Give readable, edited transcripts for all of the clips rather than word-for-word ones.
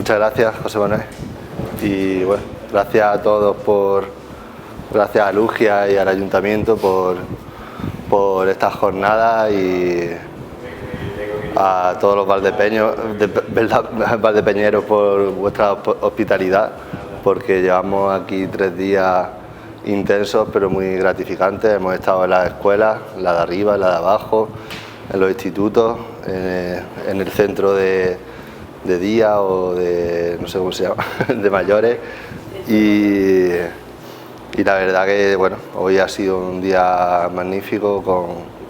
Muchas gracias, José Manuel. Y bueno, gracias a todos gracias a Lugia y al Ayuntamiento por esta jornada y a todos los valdepeñeros por vuestra hospitalidad, porque llevamos aquí 3 días intensos pero muy gratificantes. Hemos estado en las escuelas, la de arriba, la de abajo, en los institutos, en el centro de día o de, no sé cómo se llama, de mayores, y la verdad que bueno, hoy ha sido un día magnífico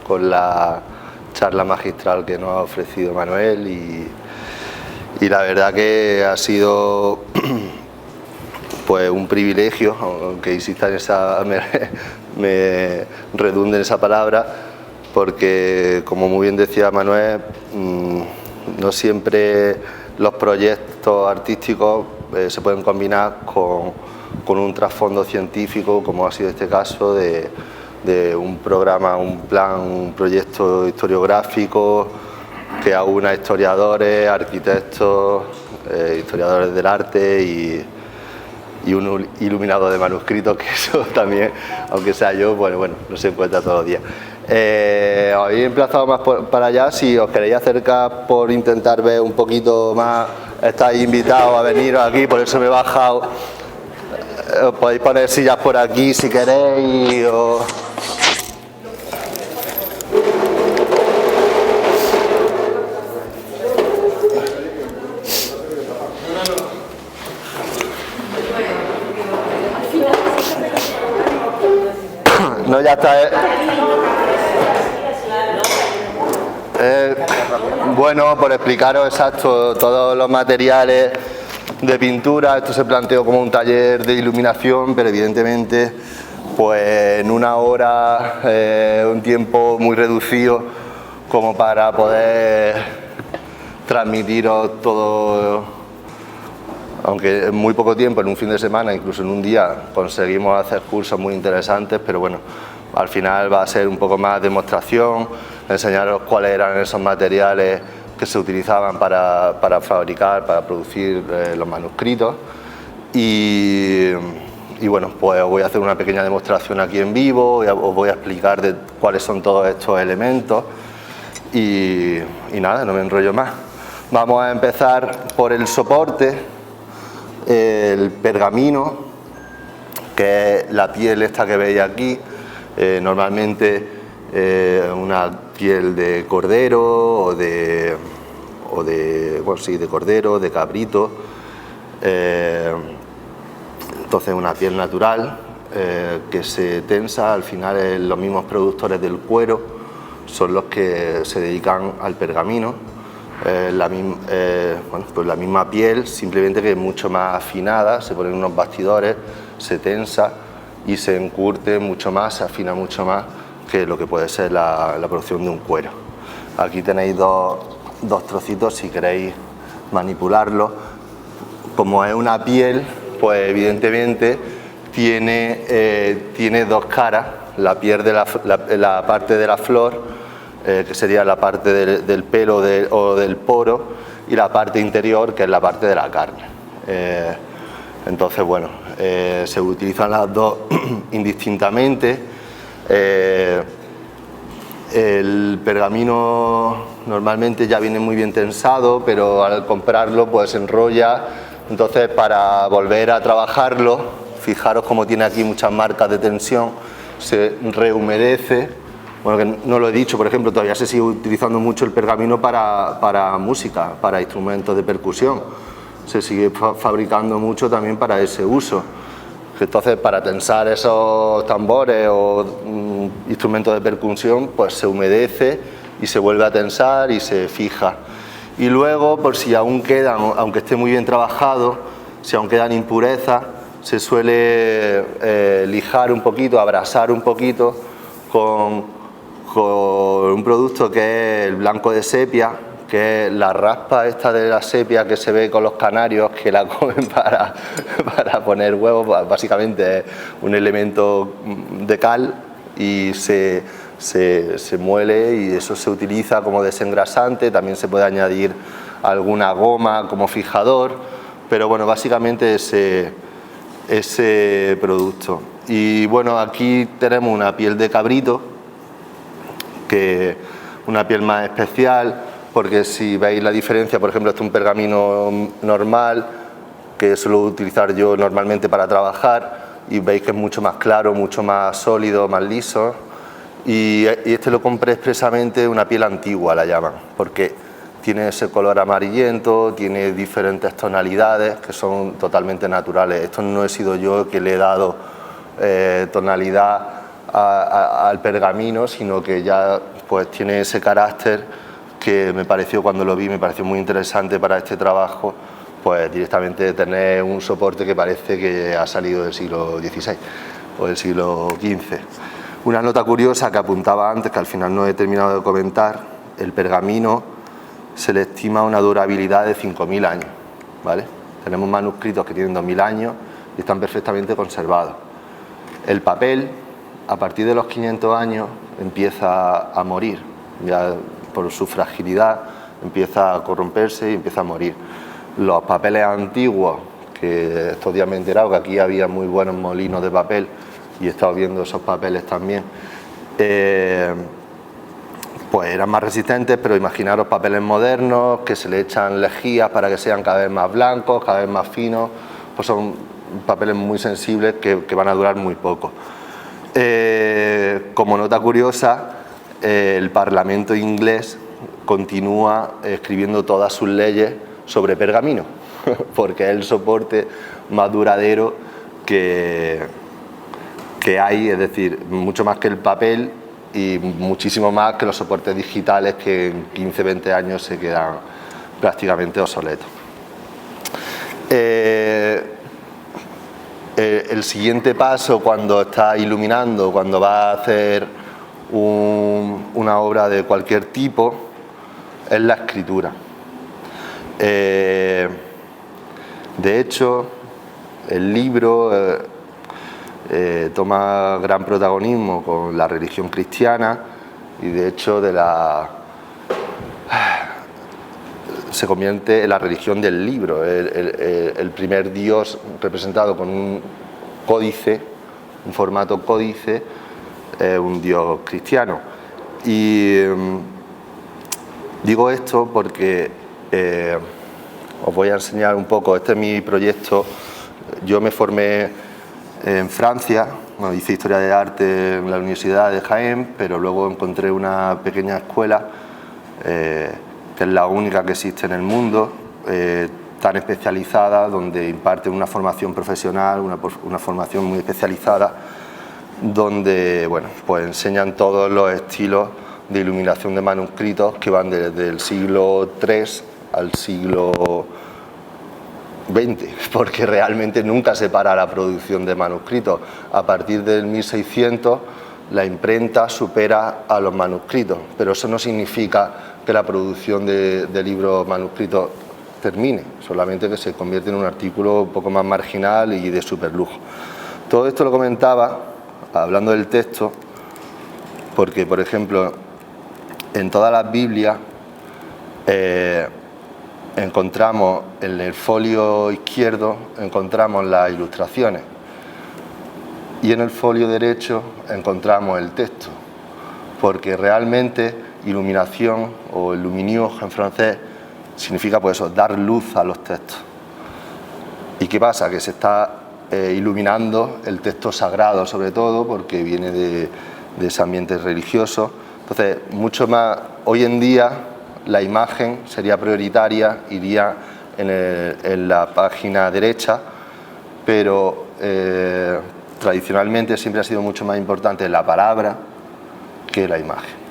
con la charla magistral que nos ha ofrecido Manuel y la verdad que ha sido pues un privilegio, aunque insista en esa, me redunde en esa palabra, porque como muy bien decía Manuel, no siempre los proyectos artísticos se pueden combinar con un trasfondo científico, como ha sido este caso de un programa, un plan, un proyecto historiográfico que aúna historiadores, arquitectos, historiadores del arte y un iluminador de manuscritos, que eso también, aunque sea yo, bueno, no se encuentra todos los días. Habéis emplazado más para allá. Si os queréis acercar por intentar ver un poquito más, estáis invitados a venir aquí, por eso me he bajado. Podéis poner sillas por aquí si queréis. No, ya está. Bueno, por explicaros exacto todos los materiales de pintura. Esto se planteó como un taller de iluminación, pero evidentemente pues en una hora, un tiempo muy reducido como para poder transmitiros todo, aunque en muy poco tiempo, en un fin de semana, incluso en un día, conseguimos hacer cursos muy interesantes, pero bueno, al final va a ser un poco más demostración, enseñaros cuáles eran esos materiales que se utilizaban para fabricar, para producir los manuscritos y bueno, pues os voy a hacer una pequeña demostración aquí en vivo, os voy a explicar cuáles son todos estos elementos y nada, no me enrollo más. Vamos a empezar por el soporte, el pergamino, que es la piel esta que veis aquí, normalmente una piel de cordero o de cordero, de cabrito, entonces una piel natural que se tensa. Al final los mismos productores del cuero son los que se dedican al pergamino. Pues la misma piel, simplemente que es mucho más afinada, se ponen unos bastidores, se tensa y se encurte mucho más, se afina mucho más que lo que puede ser la producción de un cuero. Aquí tenéis dos trocitos si queréis manipularlo. Como es una piel, pues evidentemente tiene dos caras, la piel de la parte de la flor, que sería la parte del pelo o del poro, y la parte interior, que es la parte de la carne. Entonces, bueno, se utilizan las dos indistintamente. El pergamino normalmente ya viene muy bien tensado, pero al comprarlo pues se enrolla. Entonces, para volver a trabajarlo, fijaros cómo tiene aquí muchas marcas de tensión, se rehumedece. Bueno, que no lo he dicho, por ejemplo, todavía se sigue utilizando mucho el pergamino para música, para instrumentos de percusión. Se sigue fabricando mucho también para ese uso. Entonces, para tensar esos tambores o instrumentos de percusión, pues se humedece y se vuelve a tensar y se fija. Y luego, por si aún quedan, aunque esté muy bien trabajado, si aún quedan impurezas, se suele lijar un poquito, abrasar un poquito con un producto que es el blanco de sepia, que es la raspa esta de la sepia que se ve con los canarios que la comen para poner huevos. Básicamente es un elemento de cal y se muele, y eso se utiliza como desengrasante. También se puede añadir alguna goma como fijador, pero bueno, básicamente ese producto. Y bueno, aquí tenemos una piel de cabrito, que una piel más especial, porque si veis la diferencia, por ejemplo, este es un pergamino normal que suelo utilizar yo normalmente para trabajar, y veis que es mucho más claro, mucho más sólido, más liso. Y este lo compré expresamente, una piel antigua la llaman, porque tiene ese color amarillento, tiene diferentes tonalidades que son totalmente naturales. Esto no he sido yo que le he dado tonalidad al pergamino, sino que ya pues tiene ese carácter que me pareció, cuando lo vi, me pareció muy interesante para este trabajo, pues directamente tener un soporte que parece que ha salido del siglo XVI o del siglo XV. Una nota curiosa que apuntaba antes, que al final no he terminado de comentar: el pergamino se le estima una durabilidad de 5.000 años, ¿vale? Tenemos manuscritos que tienen 2.000 años y están perfectamente conservados. El papel, a partir de los 500 años, empieza a morir, ya por su fragilidad empieza a corromperse y empieza a morir. Los papeles antiguos, que estos días me he enterado que aquí había muy buenos molinos de papel, y he estado viendo esos papeles también, pues eran más resistentes, pero imaginaros papeles modernos que se le echan lejías para que sean cada vez más blancos, cada vez más finos, pues son papeles muy sensibles que van a durar muy poco. Como nota curiosa, el Parlamento inglés continúa escribiendo todas sus leyes sobre pergamino, porque es el soporte más duradero que hay, es decir, mucho más que el papel y muchísimo más que los soportes digitales, que en 15-20 años se quedan prácticamente obsoletos. El siguiente paso, cuando está iluminando, cuando va a hacer una obra de cualquier tipo, es la escritura. De hecho, el libro toma gran protagonismo con la religión cristiana, y de hecho se convierte en la religión del libro, el primer Dios representado con un códice, un formato códice, un Dios cristiano. Y digo esto porque os voy a enseñar un poco. Este es mi proyecto. Yo me formé en Francia, bueno, hice Historia de Arte en la Universidad de Jaén, pero luego encontré una pequeña escuela, que es la única que existe en el mundo, tan especializada, donde imparte una formación profesional, una formación muy especializada, donde bueno, pues enseñan todos los estilos de iluminación de manuscritos, que van desde el siglo III al siglo XX, porque realmente nunca se para la producción de manuscritos. A partir del 1600 la imprenta supera a los manuscritos, pero eso no significa que la producción de libros manuscritos termine, solamente que se convierte en un artículo un poco más marginal y de superlujo. Todo esto lo comentaba hablando del texto, porque por ejemplo en todas las Biblias encontramos en el folio izquierdo encontramos las ilustraciones, y en el folio derecho encontramos el texto, porque realmente iluminación, o luminure en francés, significa pues eso, dar luz a los textos. ¿Y qué pasa? Que se está iluminando el texto sagrado, sobre todo porque viene de ese ambiente religioso. Entonces, mucho más hoy en día la imagen sería prioritaria, iría en la página derecha, pero tradicionalmente siempre ha sido mucho más importante la palabra que la imagen.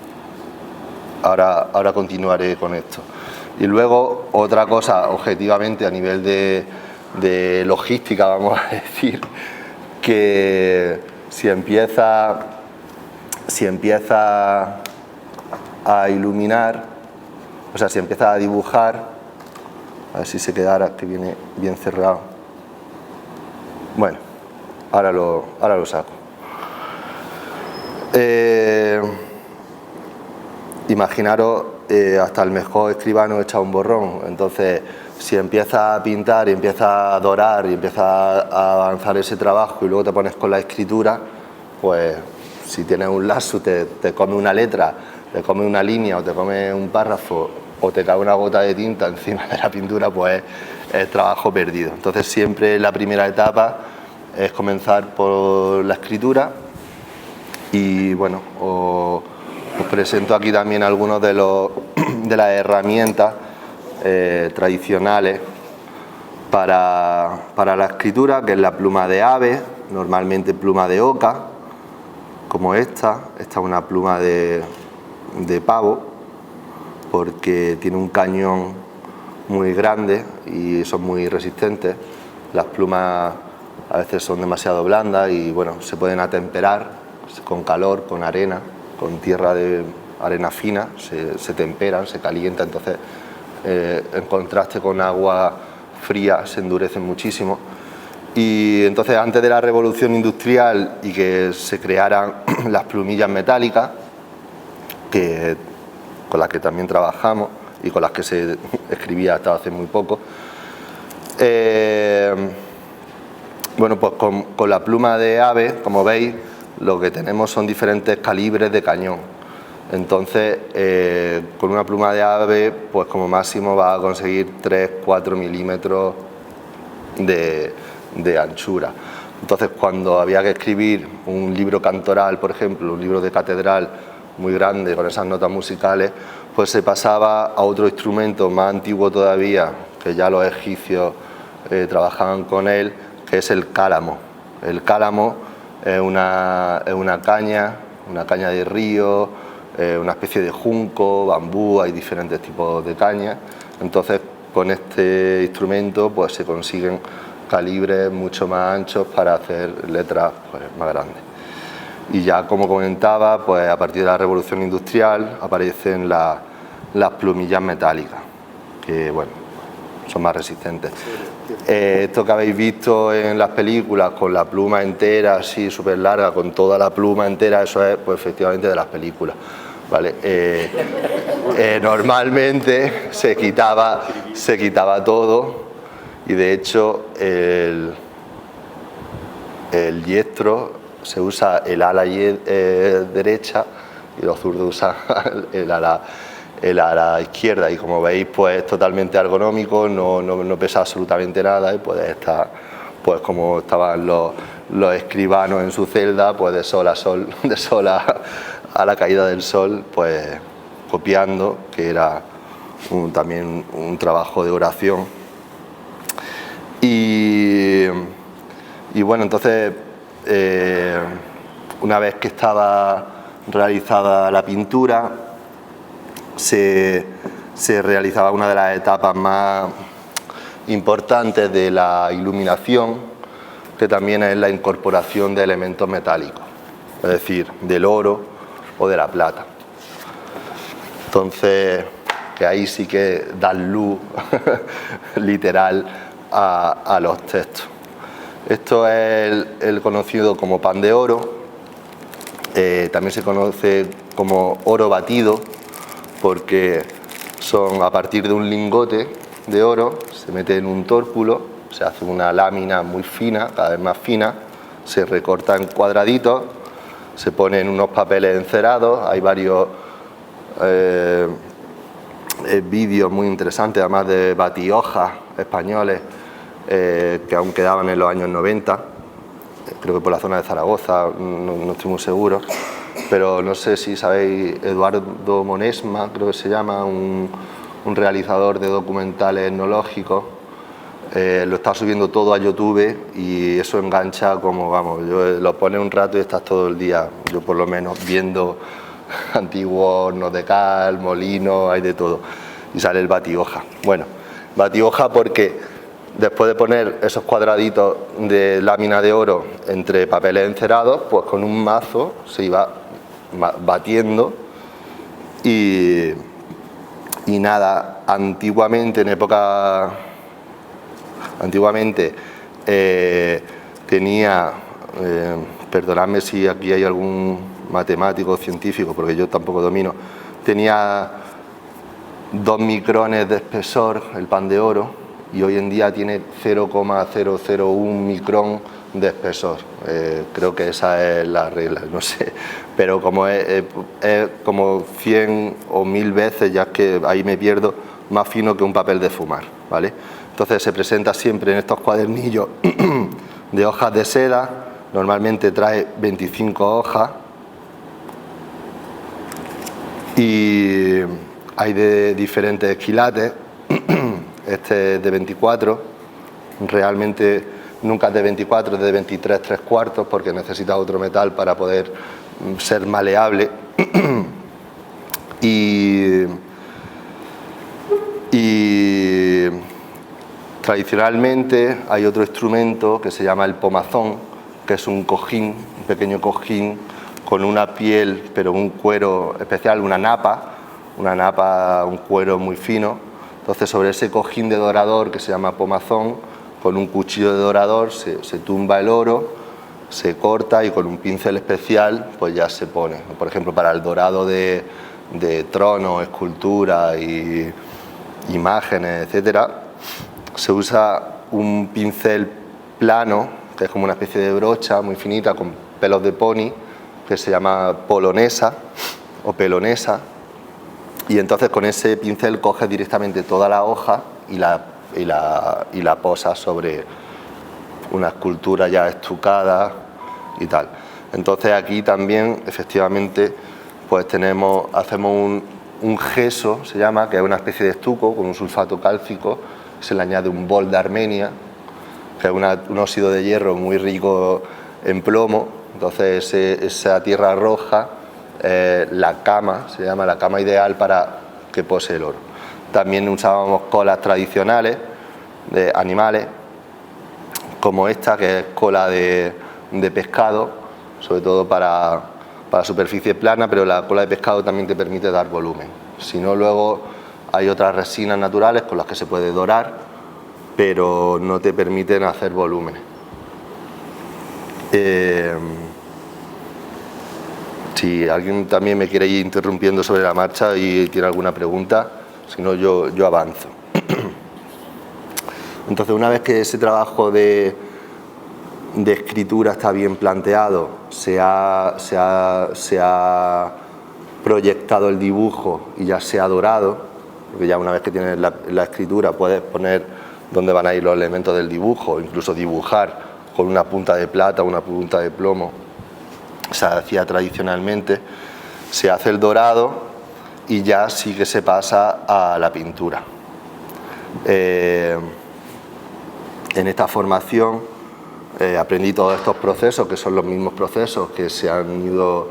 Ahora continuaré con esto. Y luego otra cosa, objetivamente, a nivel de logística, vamos a decir, que si empieza a iluminar, o sea, si empieza a dibujar, a ver si se quedara, que viene bien cerrado. Bueno, ahora lo saco. imaginaros, hasta el mejor escribano echa un borrón. Entonces, si empiezas a pintar y empiezas a dorar y empiezas a avanzar ese trabajo y luego te pones con la escritura, pues si tienes un lapsus, te come una letra, te come una línea o te come un párrafo o te cae una gota de tinta encima de la pintura, pues es trabajo perdido. Entonces siempre la primera etapa es comenzar por la escritura y bueno, os presento aquí también algunos de las herramientas tradicionales para la escritura, que es la pluma de ave, normalmente pluma de oca, como esta es una pluma de pavo, porque tiene un cañón muy grande y son muy resistentes. Las plumas a veces son demasiado blandas y bueno, se pueden atemperar con calor, con arena, con tierra de arena fina, se temperan, se calientan, entonces en contraste con agua fría se endurecen muchísimo. Y entonces antes de la revolución industrial y que se crearan las plumillas metálicas, con las que también trabajamos y con las que se escribía hasta hace muy poco, bueno, pues con la pluma de ave, como veis, lo que tenemos son diferentes calibres de cañón. Entonces, con una pluma de ave, pues como máximo va a conseguir 3-4 milímetros de anchura. Entonces, cuando había que escribir un libro cantoral, por ejemplo, un libro de catedral muy grande con esas notas musicales, pues se pasaba a otro instrumento más antiguo todavía, que ya los egipcios trabajaban con él, que es el cálamo. El cálamo es una caña de río, una especie de junco, bambú, hay diferentes tipos de cañas. Entonces, con este instrumento pues se consiguen calibres mucho más anchos para hacer letras pues más grandes. Y ya, como comentaba, pues a partir de la revolución industrial aparecen las plumillas metálicas, que bueno, son más resistentes. Esto que habéis visto en las películas con la pluma entera, así súper larga, con toda la pluma entera, eso es pues efectivamente de las películas, ¿vale? Normalmente se quitaba todo y de hecho el diestro se usa el ala derecha y los zurdos usan el ala izquierda, y como veis pues es totalmente ergonómico, no pesa absolutamente nada y puede estar pues como estaban los escribanos en su celda, pues de sol a sol, de sol a la caída del sol, pues copiando, que era también un trabajo de oración. Y bueno, entonces una vez que estaba realizada la pintura, se realizaba una de las etapas más importantes de la iluminación, que también es la incorporación de elementos metálicos, es decir, del oro o de la plata. Entonces, que ahí sí que dan luz literal a los textos. Esto es el conocido como pan de oro, también se conoce como oro batido, porque son a partir de un lingote de oro, se mete en un tórculo, se hace una lámina muy fina, cada vez más fina, se recorta en cuadraditos, se ponen unos papeles encerados, hay varios vídeos muy interesantes, además de batihojas españoles que aún quedaban en los años 90, creo que por la zona de Zaragoza, no estoy muy seguro, pero no sé si sabéis, Eduardo Monesma, creo que se llama, un realizador de documentales etnológicos, lo está subiendo todo a YouTube y eso engancha como, vamos, lo pones un rato y estás todo el día, yo por lo menos, viendo antiguos hornos de cal, molinos, hay de todo, y sale el batihoja. Bueno, batihoja porque después de poner esos cuadraditos de lámina de oro entre papeles encerados, pues con un mazo se iba batiendo y nada, antiguamente tenía, perdonadme si aquí hay algún matemático o científico, porque yo tampoco domino, tenía 2 micrones de espesor, el pan de oro, y hoy en día tiene 0,001 micrón de espesor. Creo que esa es la regla, no sé, pero como es como 100 o 1000 veces, ya es que ahí me pierdo, más fino que un papel de fumar, ¿vale? Entonces se presenta siempre en estos cuadernillos de hojas de seda, normalmente trae 25 hojas y hay de diferentes quilates. Este es de 24, realmente nunca es de 24, es de 23 3/4 porque necesita otro metal para poder ser maleable. y tradicionalmente hay otro instrumento que se llama el pomazón, que es un cojín, un pequeño cojín con una piel, pero un cuero especial, una napa, un cuero muy fino. Entonces sobre ese cojín de dorador que se llama pomazón, con un cuchillo de dorador se tumba el oro, se corta y con un pincel especial pues ya se pone. Por ejemplo, para el dorado de tronos, esculturas y imágenes, etcétera, se usa un pincel plano, que es como una especie de brocha muy finita con pelos de pony, que se llama polonesa o pelonesa, y entonces con ese pincel coges directamente toda la hoja y la posas sobre una escultura ya estucada y tal. Entonces aquí también efectivamente pues hacemos un gesso, se llama, que es una especie de estuco con un sulfato cálcico. Se le añade un bol de Armenia, que es un óxido de hierro muy rico en plomo. Entonces esa tierra roja, la cama, se llama la cama ideal para que pose el oro. También usábamos colas tradicionales de animales, como esta, que es cola de pescado, sobre todo para superficie plana, pero la cola de pescado también te permite dar volumen. Si no, luego hay otras resinas naturales con las que se puede dorar, pero no te permiten hacer volúmenes. Si alguien también me quiere ir interrumpiendo sobre la marcha y tiene alguna pregunta, si no yo avanzo. Entonces, una vez que ese trabajo de escritura está bien planteado, se ha proyectado el dibujo y ya se ha dorado, porque ya una vez que tienes la escritura puedes poner dónde van a ir los elementos del dibujo, incluso dibujar con una punta de plata o una punta de plomo. Se hacía tradicionalmente, se hace el dorado y ya sí que se pasa a la pintura. En esta formación aprendí todos estos procesos, que son los mismos procesos que se han ido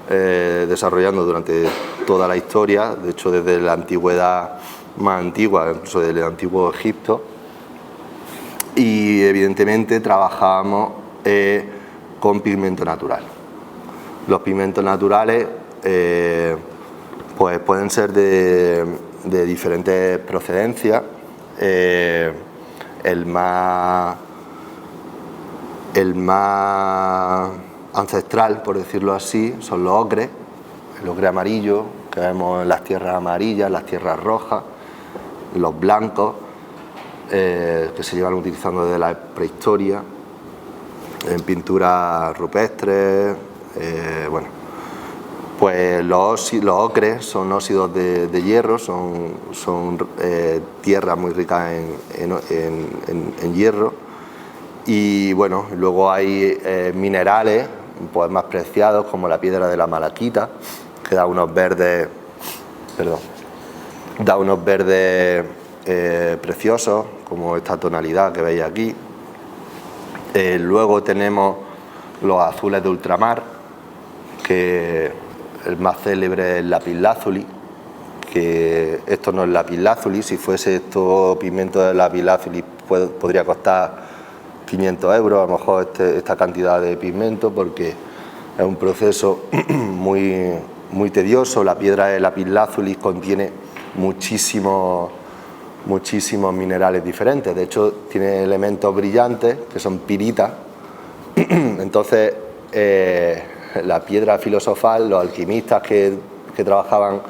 desarrollando durante toda la historia, de hecho desde la antigüedad más antigua, incluso desde el antiguo Egipto, y evidentemente trabajábamos con pigmento natural. Los pigmentos naturales pues pueden ser de diferentes procedencias. El más ancestral, por decirlo así, son los ocres, el ocre amarillo que vemos en las tierras amarillas, las tierras rojas, los blancos que se llevan utilizando desde la prehistoria en pinturas rupestres. Bueno, pues los ocres son óxidos de hierro, son tierras muy ricas en hierro. Y bueno, luego hay minerales pues más preciados, como la piedra de la malaquita, que da unos verdes, preciosos, como esta tonalidad que veis aquí. Luego tenemos los azules de ultramar, que el más célebre es el lapislázuli, que esto no es lapislázuli. Si fuese esto pigmento de lapislázuli podría costar 500 euros, a lo mejor esta cantidad de pigmento, porque es un proceso muy tedioso. La piedra de lapislázuli contiene muchísimos minerales diferentes, de hecho tiene elementos brillantes que son piritas. Entonces la piedra filosofal, los alquimistas que trabajaban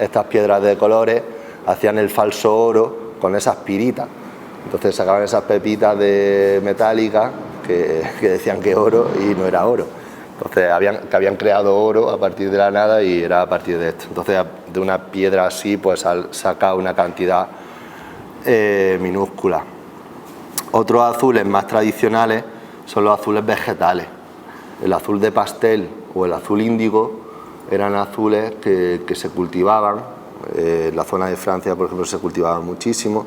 estas piedras de colores hacían el falso oro con esas piritas. Entonces sacaban esas pepitas metálicas que decían que oro y no era oro. Entonces habían creado oro a partir de la nada y era a partir de esto. Entonces de una piedra así pues saca una cantidad minúscula. Otros azules más tradicionales son los azules vegetales. El azul de pastel o el azul índigo eran azules que se cultivaban. En la zona de Francia, por ejemplo, se cultivaba muchísimo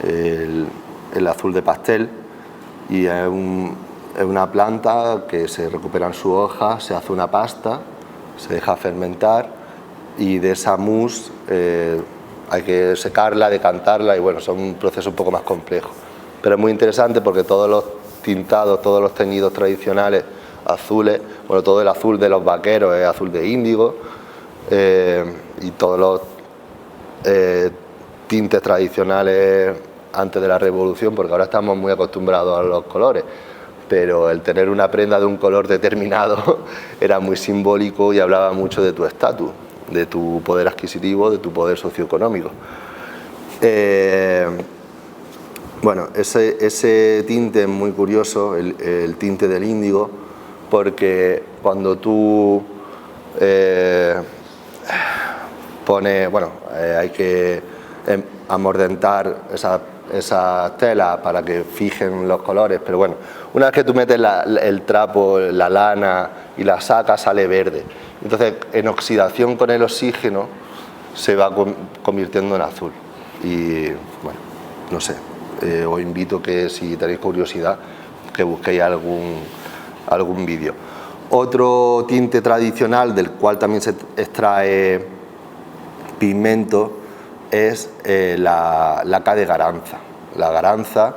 el azul de pastel, y es una planta que se recuperan sus hojas, se hace una pasta, se deja fermentar y de esa mousse hay que secarla, decantarla y bueno, son un proceso un poco más complejo. Pero es muy interesante porque todos los tintados, todos los teñidos tradicionales azules, bueno, todo el azul de los vaqueros es azul de índigo, y todos los tintes tradicionales antes de la revolución, porque ahora estamos muy acostumbrados a los colores, pero el tener una prenda de un color determinado era muy simbólico y hablaba mucho de tu estatus, de tu poder adquisitivo, de tu poder socioeconómico. Bueno, ese tinte es muy curioso, el tinte del índigo, porque cuando tú pones, bueno, hay que amordentar esa tela para que fijen los colores, pero bueno, una vez que tú metes el trapo, la lana y la sacas, sale verde. Entonces, en oxidación con el oxígeno se va convirtiendo en azul. Y bueno, no sé, os invito que si tenéis curiosidad, que busquéis algún vídeo. Otro tinte tradicional del cual también se extrae pigmento es la laca de garanza. La garanza,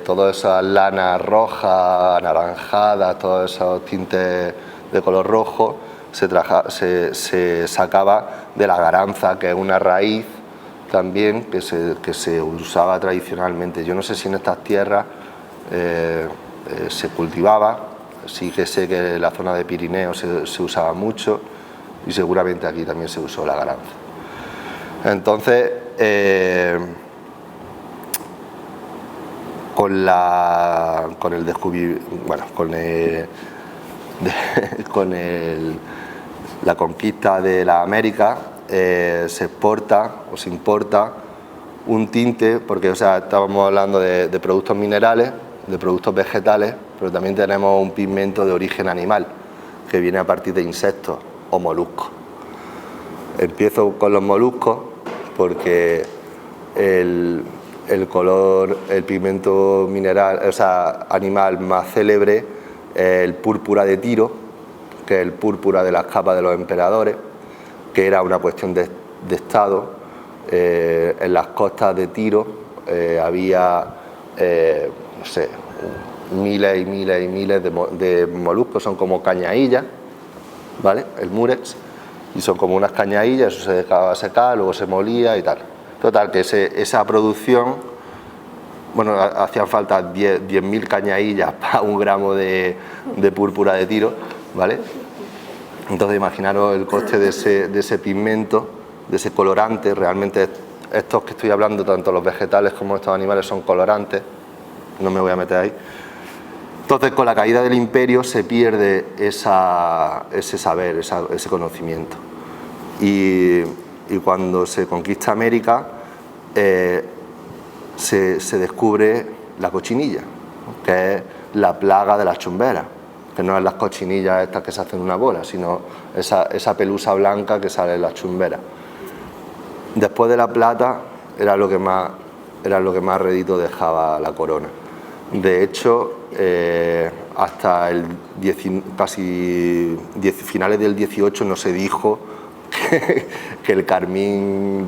todas esas lanas rojas, anaranjadas, todos esos tintes de color rojo, se sacaba de la garanza, que es una raíz también que se usaba tradicionalmente. Yo no sé si en estas tierras se cultivaba, sí que sé que en la zona de Pirineo se usaba mucho y seguramente aquí también se usó la garanza. Entonces, con la conquista de la América, se exporta o se importa un tinte, porque o sea, estábamos hablando de productos minerales, de productos vegetales, pero también tenemos un pigmento de origen animal, que viene a partir de insectos o moluscos. Empiezo con los moluscos porque el pigmento mineral, o sea, animal más célebre es el púrpura de Tiro, que es el púrpura de las capas de los emperadores, que era una cuestión de estado. En las costas de Tiro había, no sé, miles y miles y miles de moluscos, son como cañahillas, ¿vale? El murex, y son como unas cañahillas, eso se dejaba secar, luego se molía y tal. Total, que esa producción, bueno, hacían falta 10.000 cañahillas para 1 gramo de púrpura de Tiro, ¿vale? Entonces imaginaros el coste de ese pigmento, de ese colorante. Realmente estos que estoy hablando, tanto los vegetales como estos animales, son colorantes, no me voy a meter ahí. Entonces, con la caída del imperio se pierde ese saber, ese conocimiento. Y cuando se conquista América, se descubre la cochinilla, que es la plaga de las chumberas, que no es las cochinillas estas que se hacen una bola, sino esa pelusa blanca que sale en las chumberas. Después de la plata era lo que más rédito dejaba la corona. De hecho, hasta finales del 18 no se dijo que el carmín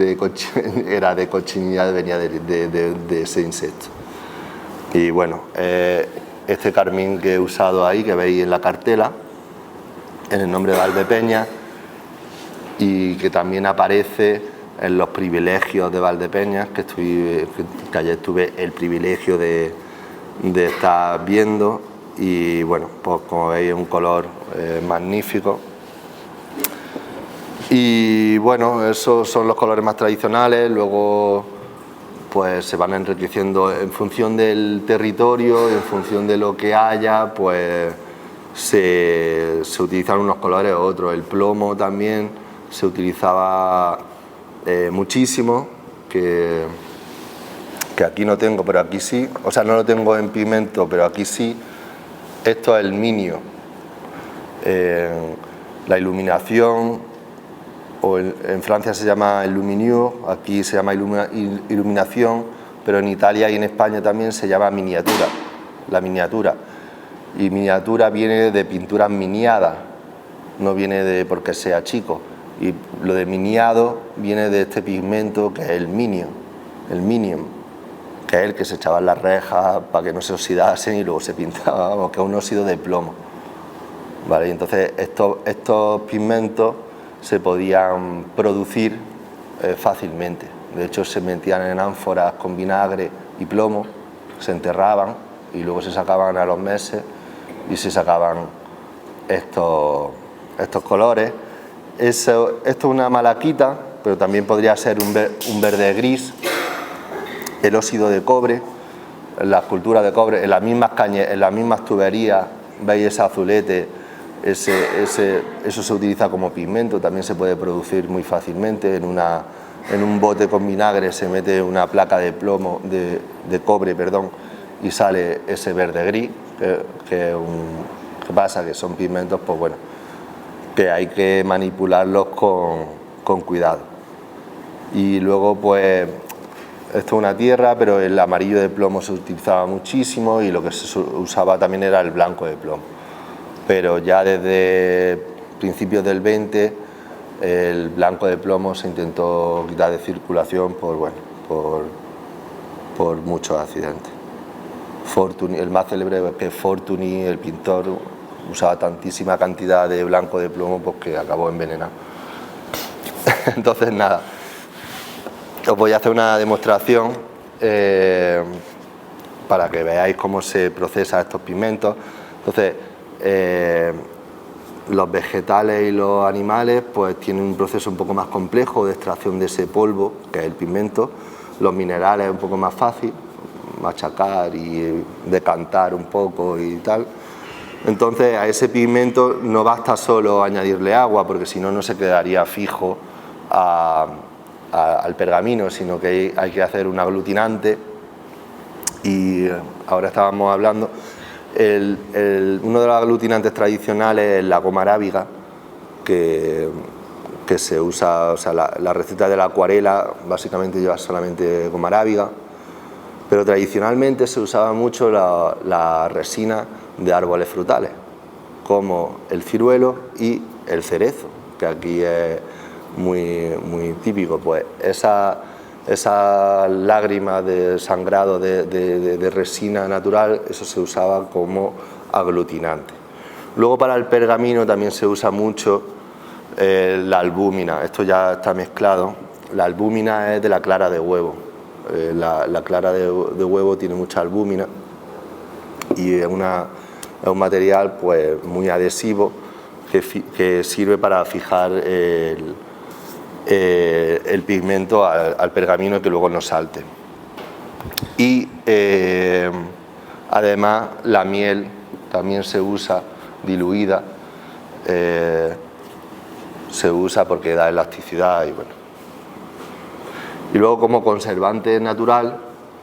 era de cochinilla, venía de ese insecto. Y bueno, este carmín que he usado ahí, que veis en la cartela, en el nombre de Valdepeñas, y que también aparece en los privilegios de Valdepeñas, que ayer tuve el privilegio de estar viendo, y bueno, pues como veis es un color magnífico. Y bueno, esos son los colores más tradicionales. Luego pues se van enriqueciendo en función del territorio, en función de lo que haya, pues se utilizan unos colores u otros. El plomo también se utilizaba muchísimo, que aquí no tengo, pero aquí sí. O sea, no lo tengo en pigmento, pero aquí sí. Esto es el minio. La iluminación, o en Francia se llama illuminio, aquí se llama iluminación, pero en Italia y en España también se llama miniatura, la miniatura. Y miniatura viene de pinturas miniadas, no viene de porque sea chico. Y lo de miniado viene de este pigmento que es el minio, el minium, que es el que se echaba en las rejas para que no se oxidasen y luego se pintaba, vamos, que es un óxido de plomo. ¿Vale? Y entonces estos pigmentos se podían producir fácilmente. De hecho, se metían en ánforas con vinagre y plomo, se enterraban y luego se sacaban a los meses y se sacaban estos colores. Esto es una malaquita, pero también podría ser un verde gris. El óxido de cobre, la escultura de cobre, en las mismas tuberías, veis ese azulete. Eso se utiliza como pigmento, también se puede producir muy fácilmente. En un bote con vinagre se mete una placa de plomo, de cobre, perdón, y sale ese verde gris, ¿qué pasa? Que son pigmentos, pues bueno, que hay que manipularlos con cuidado. Y luego, pues, esto es una tierra, pero el amarillo de plomo se utilizaba muchísimo y lo que se usaba también era el blanco de plomo. Pero ya desde principios del 20 el blanco de plomo se intentó quitar de circulación por muchos accidentes. Fortuny, el más célebre es que Fortuny, el pintor, usaba tantísima cantidad de blanco de plomo pues que acabó envenenado. Entonces nada, os voy a hacer una demostración para que veáis cómo se procesan estos pigmentos. Entonces, los vegetales y los animales pues tienen un proceso un poco más complejo de extracción de ese polvo que es el pigmento. Los minerales es un poco más fácil, machacar y decantar un poco y tal. Entonces a ese pigmento no basta solo añadirle agua, porque si no, no se quedaría fijo al pergamino, sino que hay que hacer un aglutinante. Y ahora estábamos hablando, uno de los aglutinantes tradicionales es la goma arábiga, que se usa, o sea, la receta de la acuarela básicamente lleva solamente goma arábiga, pero tradicionalmente se usaba mucho la resina de árboles frutales, como el ciruelo y el cerezo, que aquí es muy típico. Pues esa lágrima de sangrado de resina natural, eso se usaba como aglutinante. Luego para el pergamino también se usa mucho la albúmina. Esto ya está mezclado. La albúmina es de la clara de huevo. La clara de huevo tiene mucha albúmina y es un material pues muy adhesivo que sirve para fijar el pigmento al pergamino y que luego no salte. Y además la miel también se usa diluida, se usa porque da elasticidad y bueno. Y luego como conservante natural,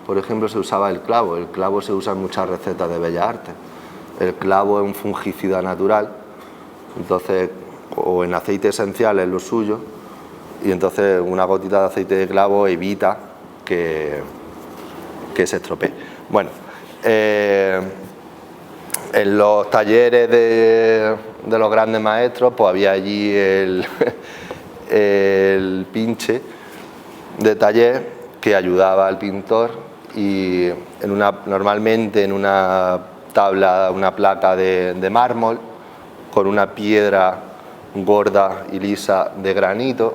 por ejemplo, se usaba el clavo. El clavo se usa en muchas recetas de bellas artes. El clavo es un fungicida natural, entonces, o en aceite esencial es lo suyo, y entonces una gotita de aceite de clavo evita que se estropee. Bueno, en los talleres de los grandes maestros pues había allí el pinche de taller que ayudaba al pintor, y normalmente en una tabla, una placa de mármol con una piedra gorda y lisa de granito.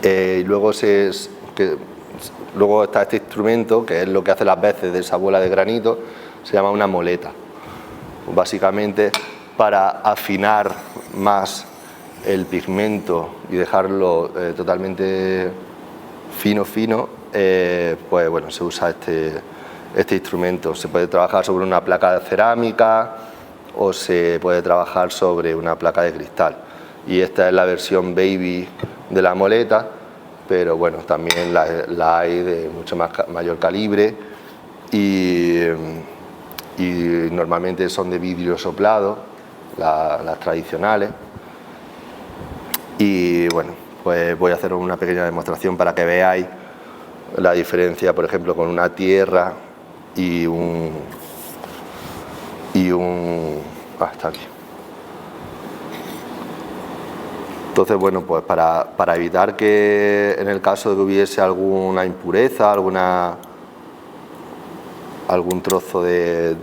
Y luego está este instrumento, que es lo que hace las veces de esa bola de granito, se llama una moleta. Básicamente para afinar más el pigmento y dejarlo totalmente fino, pues bueno, se usa este instrumento. Se puede trabajar sobre una placa de cerámica o se puede trabajar sobre una placa de cristal. Y esta es la versión baby de la moleta, pero bueno, también la hay de mucho mayor calibre y normalmente son de vidrio soplado, las tradicionales. Y bueno, pues voy a hacer una pequeña demostración para que veáis la diferencia, por ejemplo, con una tierra y hasta aquí. Entonces, bueno, pues para evitar que en el caso de que hubiese alguna impureza, algún trozo de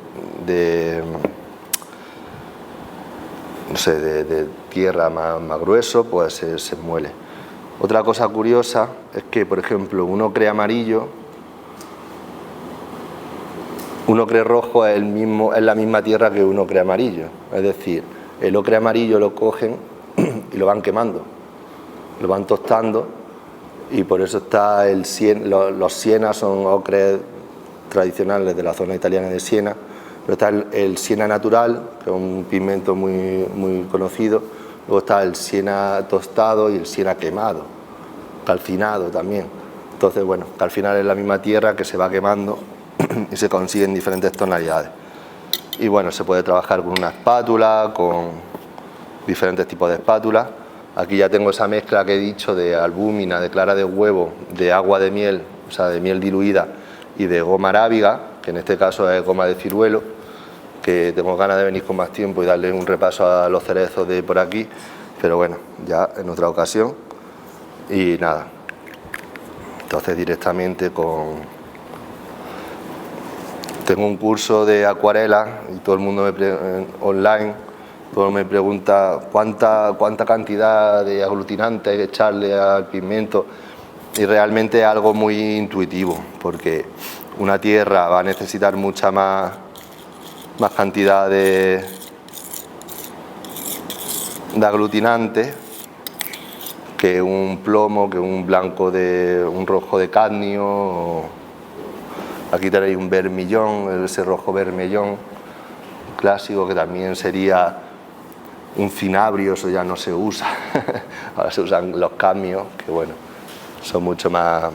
tierra más grueso, pues se muele. Otra cosa curiosa es que, por ejemplo, un ocre amarillo, un ocre rojo es la misma tierra que un ocre amarillo. Es decir, el ocre amarillo lo cogen y lo van quemando, lo van tostando, y por eso está los Siena son ocres tradicionales de la zona italiana de Siena, pero está el Siena natural, que es un pigmento muy conocido. Luego está el Siena tostado y el Siena quemado, calcinado también. Entonces, bueno, que al final es la misma tierra que se va quemando y se consiguen diferentes tonalidades. Y bueno, se puede trabajar con una espátula, con diferentes tipos de espátulas. Aquí ya tengo esa mezcla que he dicho de albúmina, de clara de huevo, de agua de miel, o sea, de miel diluida, y de goma arábiga, que en este caso es goma de ciruelo, que tengo ganas de venir con más tiempo y darle un repaso a los cerezos de por aquí, pero bueno, ya en otra ocasión. Y nada, entonces directamente tengo un curso de acuarela y todo el mundo online, todo me pregunta cuánta cantidad de aglutinante hay que echarle al pigmento, y realmente es algo muy intuitivo, porque una tierra va a necesitar mucha más cantidad de aglutinante que un plomo, que un blanco un rojo de cadmio. Aquí tenéis un vermillón, ese rojo vermellón clásico, que también sería un cinabrio. Eso ya no se usa. Ahora se usan los cadmios, que bueno, son mucho más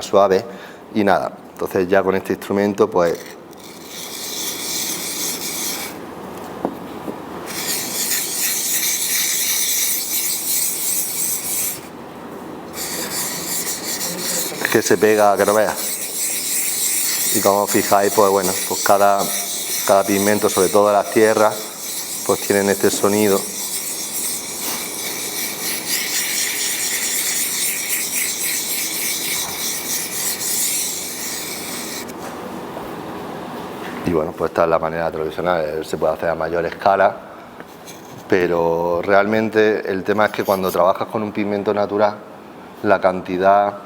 suaves. Y nada, entonces ya con este instrumento pues que se pega, que no veas. Y como os fijáis, pues bueno, pues cada pigmento, sobre todo las tierras, pues tienen este sonido. Y bueno, pues esta es la manera tradicional. Se puede hacer a mayor escala, pero realmente el tema es que cuando trabajas con un pigmento natural, la cantidad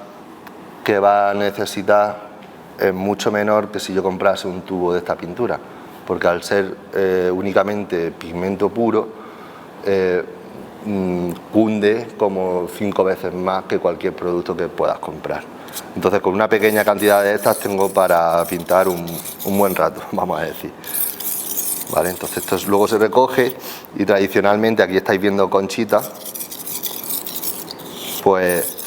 que va a necesitar es mucho menor que si yo comprase un tubo de esta pintura, porque al ser únicamente pigmento puro, cunde como 5 veces más que cualquier producto que puedas comprar. Entonces, con una pequeña cantidad de estas tengo para pintar un buen rato, vamos a decir. Vale, entonces esto luego se recoge, y tradicionalmente, aquí estáis viendo conchitas, pues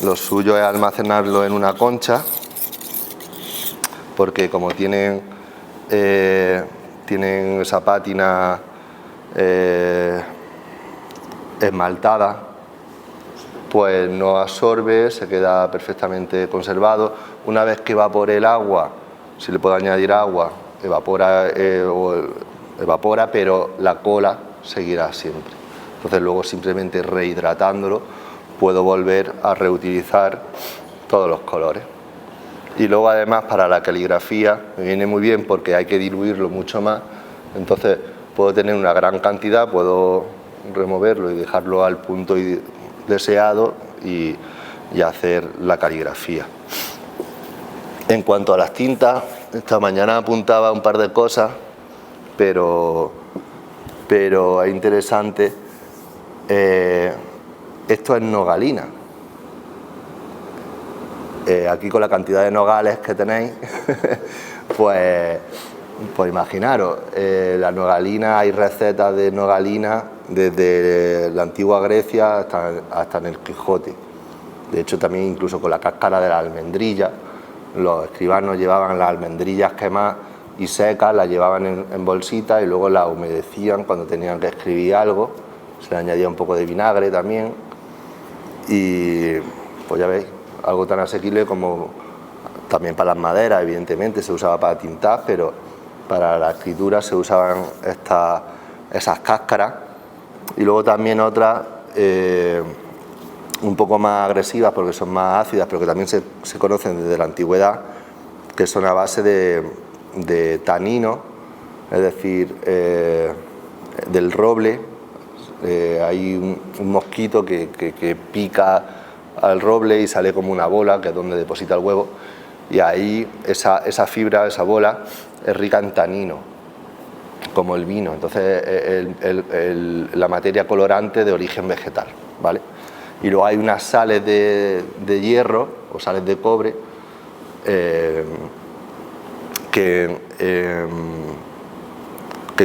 lo suyo es almacenarlo en una concha, porque como tienen esa pátina esmaltada, pues no absorbe, se queda perfectamente conservado. Una vez que evapore el agua, si le puedo añadir agua, evapora, pero la cola seguirá siempre. Entonces luego, simplemente rehidratándolo, puedo volver a reutilizar todos los colores. Y luego, además, para la caligrafía me viene muy bien, porque hay que diluirlo mucho más. Entonces puedo tener una gran cantidad, puedo removerlo y dejarlo al punto deseado y hacer la caligrafía. En cuanto a las tintas, esta mañana apuntaba un par de cosas, pero es interesante Esto es nogalina. Aquí con la cantidad de nogales que tenéis, pues imaginaros, la nogalina, hay recetas de nogalina desde la antigua Grecia hasta en el Quijote. De hecho, también incluso con la cáscara de la almendrilla, los escribanos llevaban las almendrillas quemadas y secas, las llevaban en bolsitas y luego las humedecían cuando tenían que escribir algo. Se le añadía un poco de vinagre también y pues ya veis, algo tan asequible como también para las maderas, evidentemente se usaba para tintar, pero para la escritura se usaban esas cáscaras y luego también otras un poco más agresivas porque son más ácidas, pero que también se conocen desde la antigüedad, que son a base de tanino, es decir, del roble. Hay un mosquito que pica al roble y sale como una bola, que es donde deposita el huevo, y ahí esa fibra, esa bola, es rica en tanino, como el vino. Entonces la materia colorante de origen vegetal, ¿vale? Y luego hay unas sales de hierro o sales de cobre que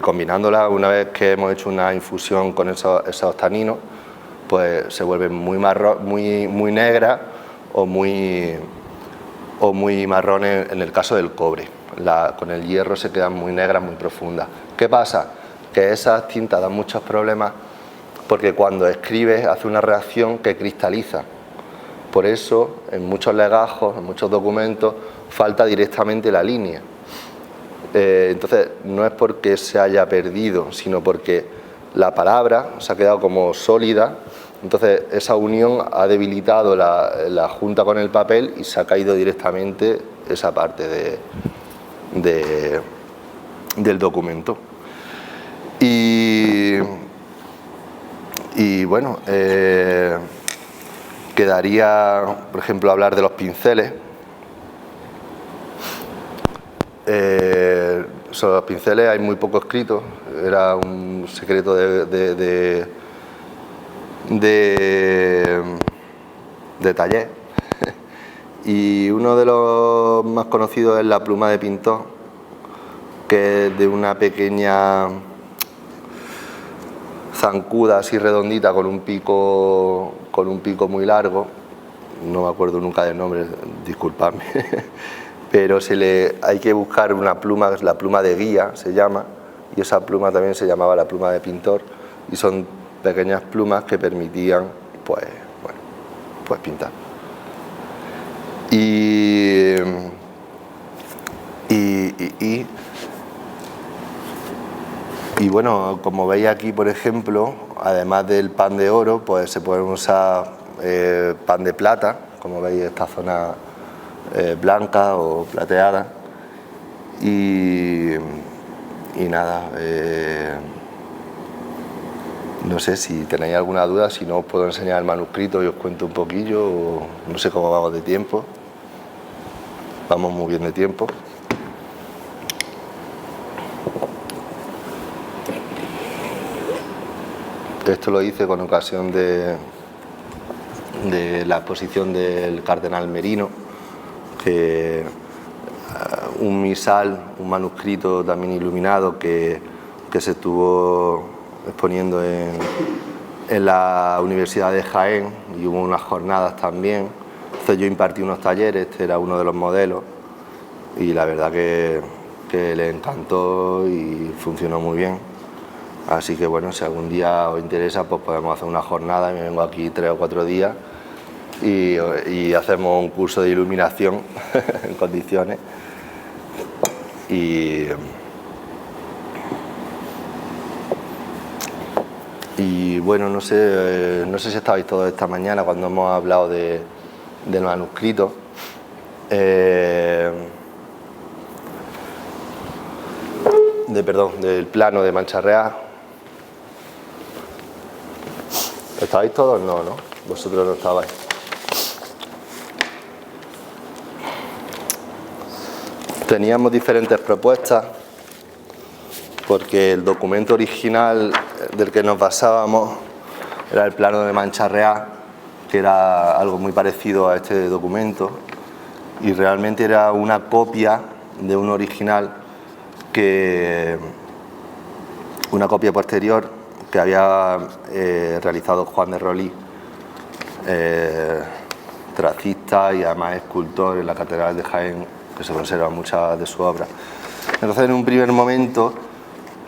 combinándolas, una vez que hemos hecho una infusión con esos taninos, pues se vuelven muy marrón, muy negras o muy marrones en el caso del cobre. Con el hierro se quedan muy negras, muy profundas. ¿Qué pasa? Que esas tintas dan muchos problemas porque cuando escribes hace una reacción que cristaliza. Por eso en muchos legajos, en muchos documentos, falta directamente la línea. Entonces no es porque se haya perdido, sino porque la palabra se ha quedado como sólida. Entonces esa unión ha debilitado la junta con el papel y se ha caído directamente esa parte del documento. Y bueno, quedaría, por ejemplo, hablar de los pinceles. Sobre los pinceles hay muy poco escrito, era un secreto de taller. Y uno de los más conocidos es la pluma de pintor, que es de una pequeña zancuda así redondita con un pico muy largo. No me acuerdo nunca del nombre, disculpadme. Pero hay que buscar una pluma, la pluma de guía se llama, y esa pluma también se llamaba la pluma de pintor, y son pequeñas plumas que permitían pues pintar. Y bueno, como veis aquí, por ejemplo, además del pan de oro, pues se pueden usar pan de plata, como veis esta zona blanca o plateada. Y nada, no sé si tenéis alguna duda, si no os puedo enseñar el manuscrito y os cuento un poquillo, o no sé cómo vamos de tiempo. Vamos muy bien de tiempo. Esto lo hice con ocasión de la exposición del cardenal Merino, que un misal, un manuscrito también iluminado que se estuvo exponiendo en la Universidad de Jaén, y hubo unas jornadas también. Entonces yo impartí unos talleres, este era uno de los modelos, y la verdad que le encantó y funcionó muy bien. Así que bueno, si algún día os interesa, pues podemos hacer una jornada, y me vengo aquí 3 o 4 días y hacemos un curso de iluminación en condiciones. Y bueno, no sé si estabais todos esta mañana cuando hemos hablado del manuscrito. Del plano de Mancharreá. ¿Estabais todos? No, ¿no? Vosotros no estabais. Teníamos diferentes propuestas porque el documento original del que nos basábamos era el plano de Mancha Real, que era algo muy parecido a este documento, y realmente era una copia de un original, una copia posterior que había realizado Juan de Rolí, tracista y además escultor en la Catedral de Jaén, que se conservan muchas de sus obras. Entonces, en un primer momento,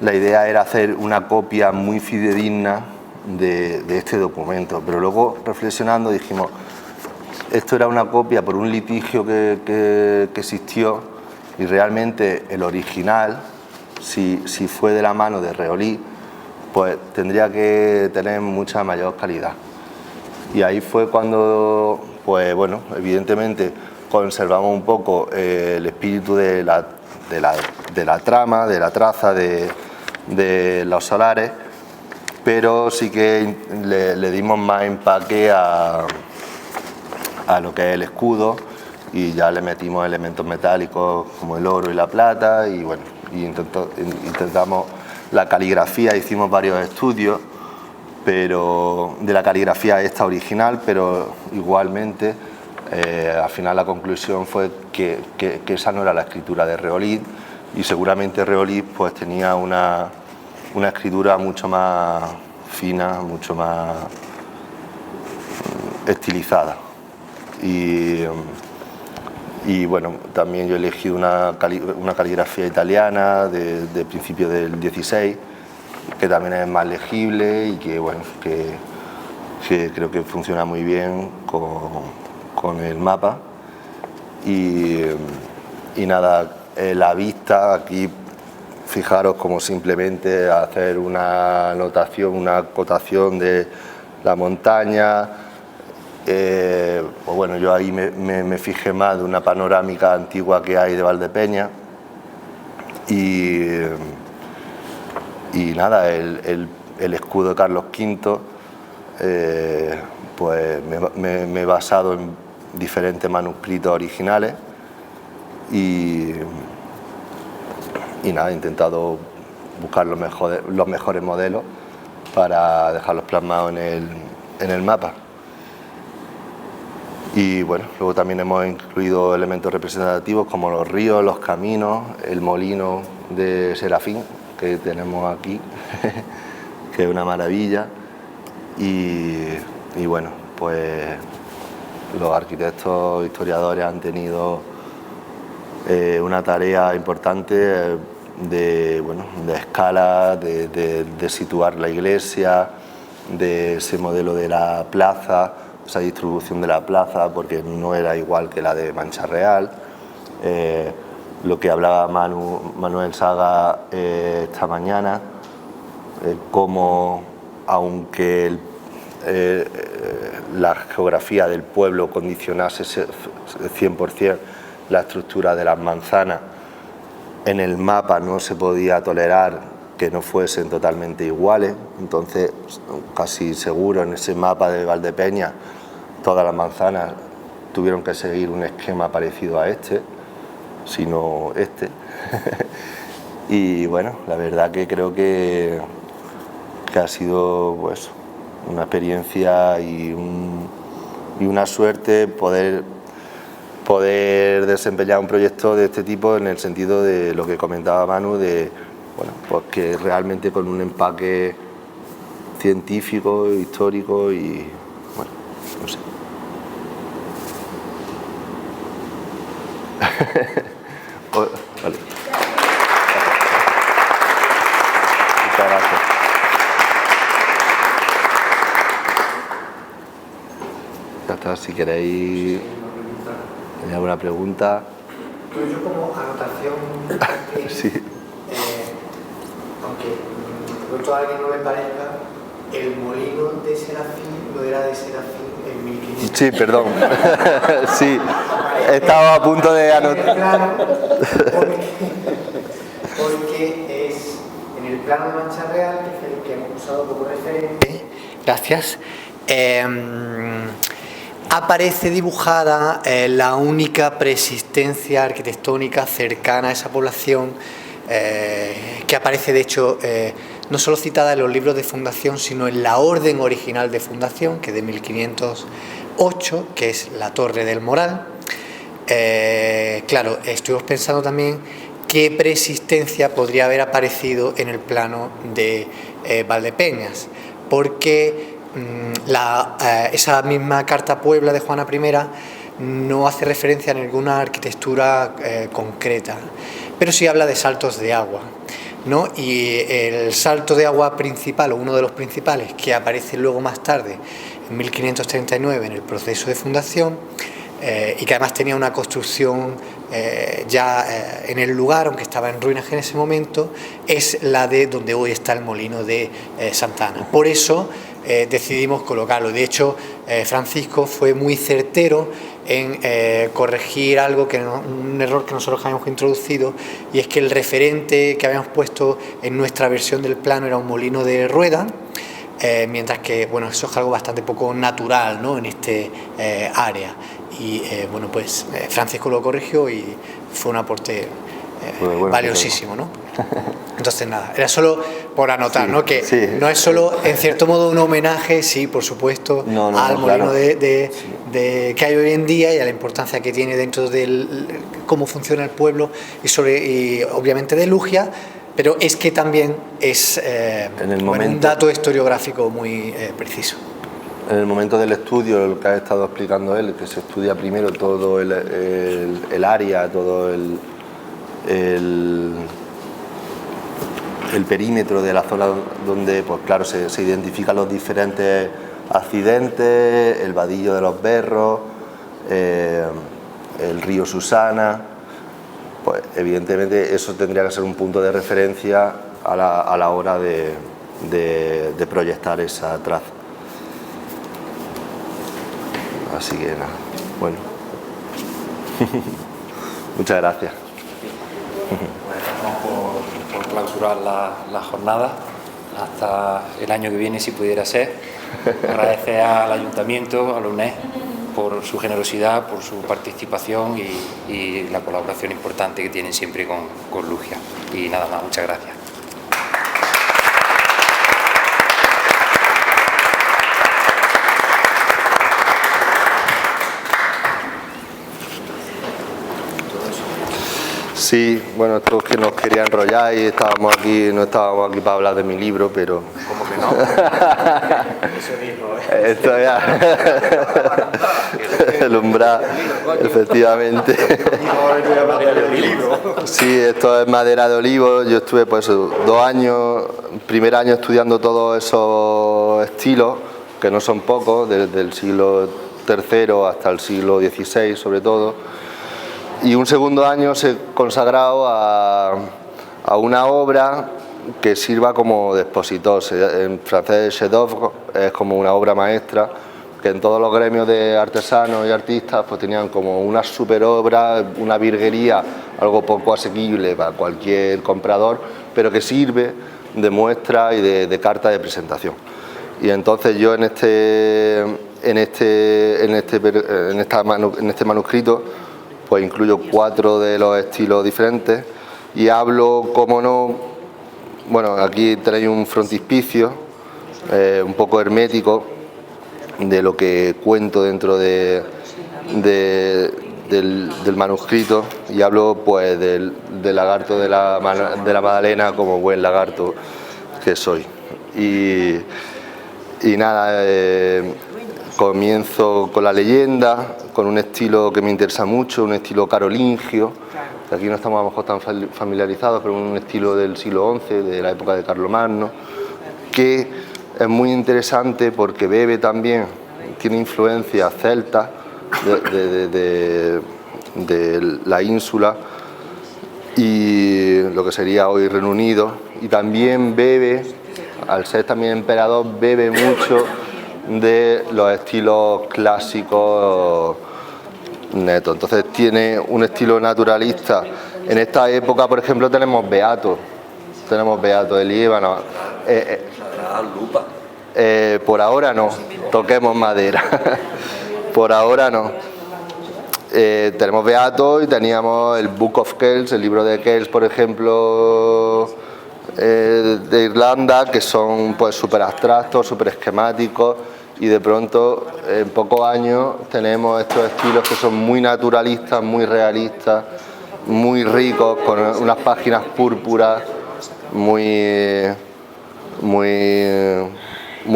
la idea era hacer una copia muy fidedigna de este documento, pero luego, reflexionando, dijimos, esto era una copia por un litigio que existió, y realmente el original, si fue de la mano de Reolí, pues tendría que tener mucha mayor calidad. Y ahí fue cuando, pues bueno, evidentemente conservamos un poco el espíritu de la trama, de la traza de los solares, pero sí que le dimos más empaque a lo que es el escudo, y ya le metimos elementos metálicos como el oro y la plata, y bueno, intentamos la caligrafía, hicimos varios estudios pero de la caligrafía esta original, pero igualmente al final la conclusión fue que esa no era la escritura de Reolí, y seguramente Reolí pues tenía una escritura mucho más fina, mucho más estilizada. Y bueno, también yo he elegido una caligrafía italiana de principios del 16, que también es más legible y que bueno, que creo que funciona muy bien con el mapa. Y nada, la vista aquí, fijaros como simplemente hacer una anotación, una acotación de la montaña. Pues bueno, yo ahí me fijé más de una panorámica antigua que hay de Valdepeña, y nada, el escudo de Carlos V, pues me he basado en diferentes manuscritos originales, y nada, he intentado buscar los mejores modelos para dejarlos plasmados en el mapa. Y bueno, luego también hemos incluido elementos representativos como los ríos, los caminos, el molino de Serafín que tenemos aquí, que es una maravilla. Y bueno, pues los arquitectos historiadores han tenido una tarea importante de escala, de situar la iglesia, de ese modelo de la plaza, esa distribución de la plaza, porque no era igual que la de Mancha Real. Lo que hablaba Manuel Saga esta mañana, cómo aunque la geografía del pueblo condicionase 100% la estructura de las manzanas, en el mapa no se podía tolerar que no fuesen totalmente iguales. Entonces, casi seguro, en ese mapa de Valdepeña, todas las manzanas tuvieron que seguir un esquema parecido a este, sino este. Y bueno, la verdad que creo que ha sido pues una experiencia y una suerte poder desempeñar un proyecto de este tipo, en el sentido de lo que comentaba Manu, de bueno, pues que realmente con un empaque científico, histórico, y bueno, no sé. Vale. Muchas gracias. Ya está, si queréis, ¿hay alguna pregunta? Pues yo como anotación, Sí. Aunque de pronto a alguien no le parezca, el molino de Serafín no era de Serafín en 1500. Sí, perdón. Sí, estaba a punto de anotar. Claro, porque es en el plano de Mancha Real, que es el que hemos usado como referente. Gracias. Aparece dibujada la única preexistencia arquitectónica cercana a esa población, que aparece de hecho no solo citada en los libros de fundación, sino en la orden original de fundación, que es de 1508, que es la Torre del Moral. Claro, estuvimos pensando también qué preexistencia podría haber aparecido en el plano de Valdepeñas, porque esa misma Carta Puebla de Juana I no hace referencia a ninguna arquitectura concreta, pero sí habla de saltos de agua, ¿no? Y el salto de agua principal, o uno de los principales, que aparece luego más tarde, en 1539, en el proceso de fundación, y que además tenía una construcción ya en el lugar, aunque estaba en ruinas en ese momento, es la de donde hoy está el molino de Santa Ana. Por eso decidimos colocarlo. De hecho, Francisco fue muy certero en corregir algo, un error que nosotros habíamos introducido, y es que el referente que habíamos puesto en nuestra versión del plano era un molino de rueda, mientras que, bueno, eso es algo bastante poco natural, ¿no?, en este área. Y bueno, pues Francisco lo corrigió y fue un aporte valiosísimo, ¿no? Entonces nada, era solo por anotar, sí, ¿no?, que sí, no es solo en cierto modo un homenaje, sí, por supuesto, al molino que hay hoy en día y a la importancia que tiene dentro de cómo funciona el pueblo y obviamente de Lugia, pero es que también es un dato historiográfico muy preciso. En el momento del estudio, lo que ha estado explicando él, que se estudia primero todo el área, todo el perímetro de la zona donde, pues claro, se identifican los diferentes accidentes, el vadillo de los Berros, el río Susana. Pues evidentemente eso tendría que ser un punto de referencia a la hora de proyectar esa traza. Así que nada, bueno. Muchas gracias. Por clausurar la jornada hasta el año que viene, si pudiera ser. Agradecer al Ayuntamiento, a la UNED, por su generosidad, por su participación y la colaboración importante que tienen siempre con Lugia. Y nada más, muchas gracias. Sí, bueno, esto es que nos quería enrollar y no estábamos aquí para hablar de mi libro, pero... ¿Cómo que no? Eso dijo, ¿eh? Esto ya... El umbral, efectivamente. Sí, esto es madera de olivo. Yo estuve pues 2 años, primer año estudiando todos esos estilos, que no son pocos, desde el siglo III hasta el siglo XVI sobre todo. Y un segundo año se consagrado a una obra que sirva como de expositor. En francés, chef d'œuvre, es como una obra maestra, que en todos los gremios de artesanos y artistas pues tenían como una super obra, una virguería, algo poco asequible para cualquier comprador, pero que sirve de muestra y de carta de presentación. Y entonces yo en este manuscrito pues incluyo 4 de los estilos diferentes y hablo, como no, bueno, aquí tenéis un frontispicio un poco hermético de lo que cuento dentro del manuscrito, y hablo pues del lagarto de la Magdalena como buen lagarto que soy. Y nada, comienzo con la leyenda, con un estilo que me interesa mucho, un estilo carolingio, que aquí no estamos a lo mejor tan familiarizados, pero un estilo del siglo XI, de la época de Carlomagno, que es muy interesante porque bebe también, tiene influencia celta de la ínsula y lo que sería hoy Reino Unido, y también bebe, al ser también emperador, bebe mucho de los estilos clásicos netos. Entonces tiene un estilo naturalista. En esta época, por ejemplo, tenemos beatos de Líbano. Por ahora no, toquemos madera. Por ahora no. Tenemos beatos y teníamos el Book of Kells, el libro de Kells, por ejemplo, de Irlanda que son pues súper abstractos, súper esquemáticos, y de pronto en pocos años tenemos estos estilos que son muy naturalistas, muy realistas, muy ricos, con unas páginas púrpuras muy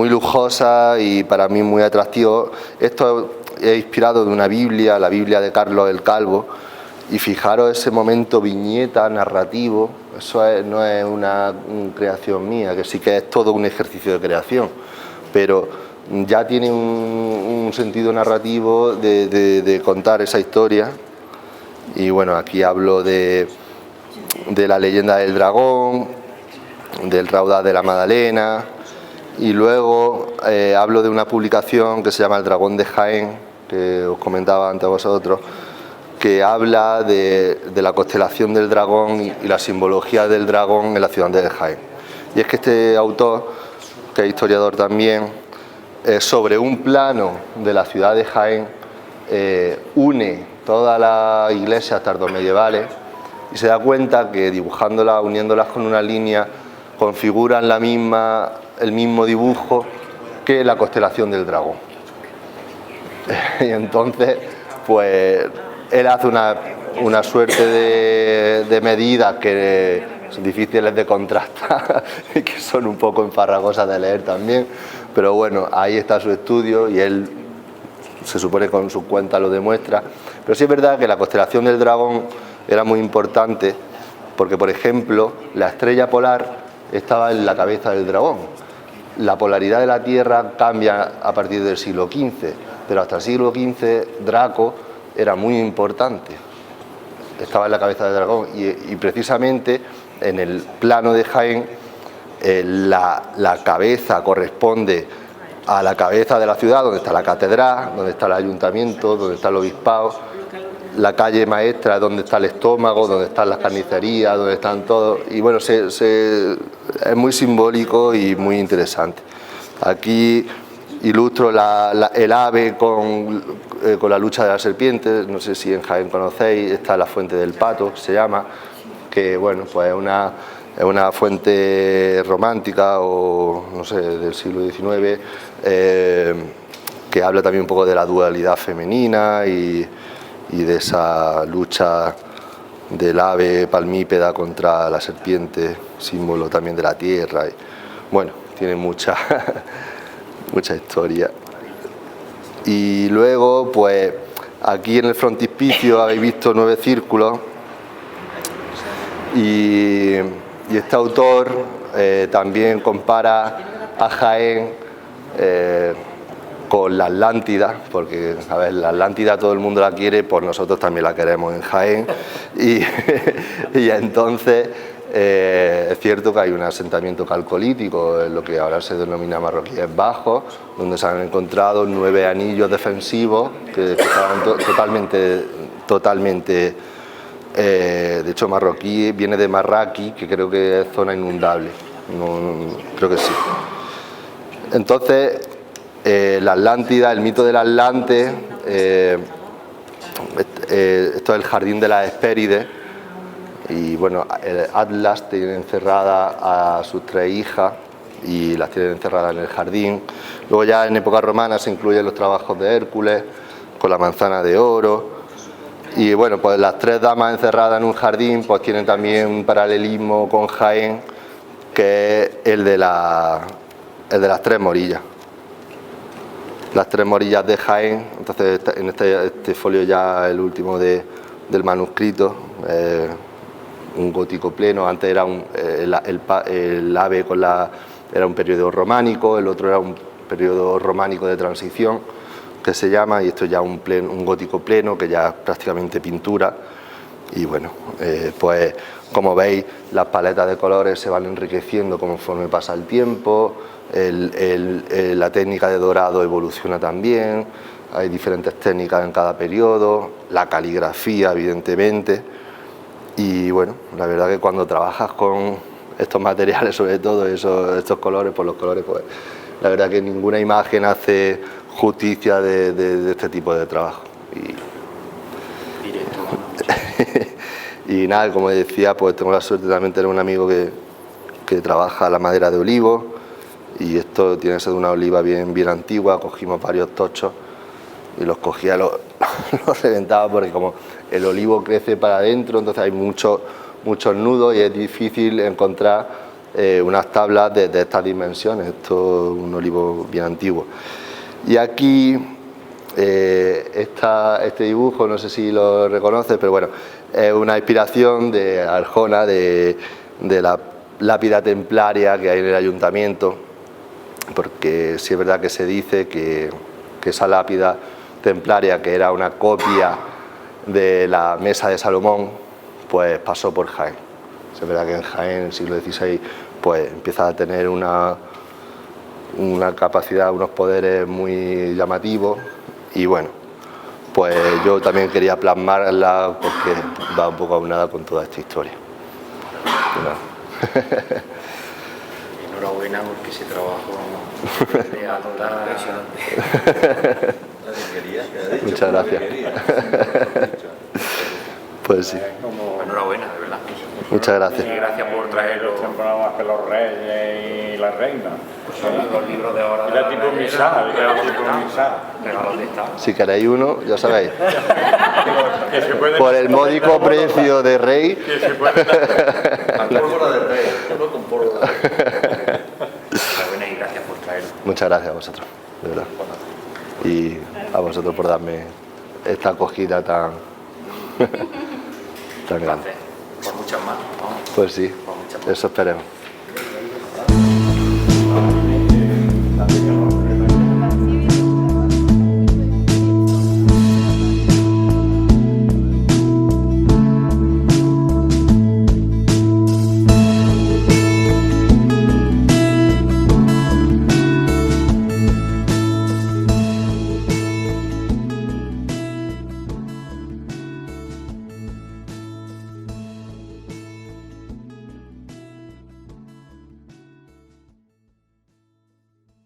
lujosas y para mí muy atractivos. Esto es inspirado de una Biblia, la Biblia de Carlos el Calvo, y fijaros ese momento viñeta, narrativo. Eso no es una creación mía, que sí que es todo un ejercicio de creación, pero ya tiene un sentido narrativo de contar esa historia. Y bueno, aquí hablo de la leyenda del dragón, del raudal de la Magdalena, y luego hablo de una publicación que se llama El Dragón de Jaén, que os comentaba antes a vosotros, que habla de la constelación del dragón y la simbología del dragón en la ciudad de Jaén. Y es que este autor, que es historiador también, sobre un plano de la ciudad de Jaén, une todas las iglesias tardomedievales y se da cuenta que dibujándolas, uniéndolas con una línea, configuran el mismo dibujo que la constelación del dragón. Y entonces, pues él hace una suerte de medidas que son difíciles de contrastar y que son un poco emfarragosas de leer también, pero bueno, ahí está su estudio y él se supone que con su cuenta lo demuestra. Pero sí es verdad que la constelación del dragón era muy importante porque, por ejemplo, la estrella polar estaba en la cabeza del dragón. La polaridad de la Tierra cambia a partir del siglo XV, pero hasta el siglo XV Draco era muy importante, estaba en la cabeza del dragón y precisamente en el plano de Jaén la cabeza corresponde a la cabeza de la ciudad, donde está la catedral, donde está el ayuntamiento, donde está el obispado, la calle maestra, donde está el estómago, donde están las carnicerías, donde están todos, y bueno, es muy simbólico y muy interesante. Aquí ilustro el ave con la lucha de las serpientes. No sé si en Jaén conocéis, está la fuente del Pato, se llama, que bueno, pues es una fuente romántica o no sé, del siglo XIX, que habla también un poco de la dualidad femenina y de esa lucha del ave palmípeda contra la serpiente, símbolo también de la tierra. Y, bueno, tiene mucha historia. Y luego, pues aquí en el frontispicio habéis visto 9 círculos y este autor también compara a Jaén con la Atlántida, porque a ver, la Atlántida todo el mundo la quiere, pues nosotros también la queremos en Jaén y entonces es cierto que hay un asentamiento calcolítico, en lo que ahora se denomina Marroquíes Bajos, donde se han encontrado 9 anillos defensivos que estaban totalmente de hecho marroquí viene de Marraqui, que creo que es zona inundable, creo que sí. Entonces la Atlántida, el mito del Atlante, esto es el jardín de las Hespérides. Y bueno, Atlas tiene encerrada a sus 3 hijas y las tiene encerradas en el jardín. Luego ya en época romana se incluyen los trabajos de Hércules con la manzana de oro. Y bueno, pues las 3 damas encerradas en un jardín pues tienen también un paralelismo con Jaén, que es el de las 3 morillas. Las 3 morillas de Jaén. Entonces en este folio ya el último del manuscrito, un gótico pleno. Antes era el ave era un periodo románico, el otro era un periodo románico de transición, que se llama, y esto ya un gótico pleno, que ya es prácticamente pintura. Y bueno, pues como veis, las paletas de colores se van enriqueciendo conforme pasa el tiempo, la técnica de dorado evoluciona también, hay diferentes técnicas en cada periodo, la caligrafía evidentemente. Y bueno, la verdad que cuando trabajas con estos materiales, sobre todo estos colores, pues los colores, pues la verdad que ninguna imagen hace justicia de este tipo de trabajo. Y nada, como decía, pues tengo la suerte también de tener un amigo que que trabaja la madera de olivo, y esto tiene que ser una oliva bien antigua. Cogimos varios tochos y los cogía, los reventaba, porque como el olivo crece para adentro, entonces hay muchos nudos y es difícil encontrar unas tablas de estas dimensiones. Esto es un olivo bien antiguo. Y aquí este dibujo, no sé si lo reconoces, pero bueno, es una inspiración de Arjona, de la lápida templaria que hay en el ayuntamiento, porque sí es verdad que se dice que esa lápida templaria, que era una copia de la mesa de Salomón, pues pasó por Jaén. Es verdad que en Jaén, en el siglo XVI, pues empieza a tener una capacidad, unos poderes muy llamativos, y bueno, pues yo también quería plasmarla porque va un poco aunada con toda esta historia. Enhorabuena, porque ese trabajo de alta impresionante. Muchas gracias. Pues sí. Enhorabuena, de verdad. Muchas gracias. Y gracias por traerlo. Temporadas que los reyes y las reinas. Los libros de ahora. Era tipo misal, Regalos de Estado. Si queréis uno, ya sabéis. Por el módico precio de rey. Pólvora de rey, uno con pólvora de rey. Enhorabuena y gracias por traerlo. Muchas gracias a vosotros, de verdad. Y a vosotros por darme esta acogida tan grande. Por muchas más. Vamos. Pues sí, Por muchas más. eso esperemos.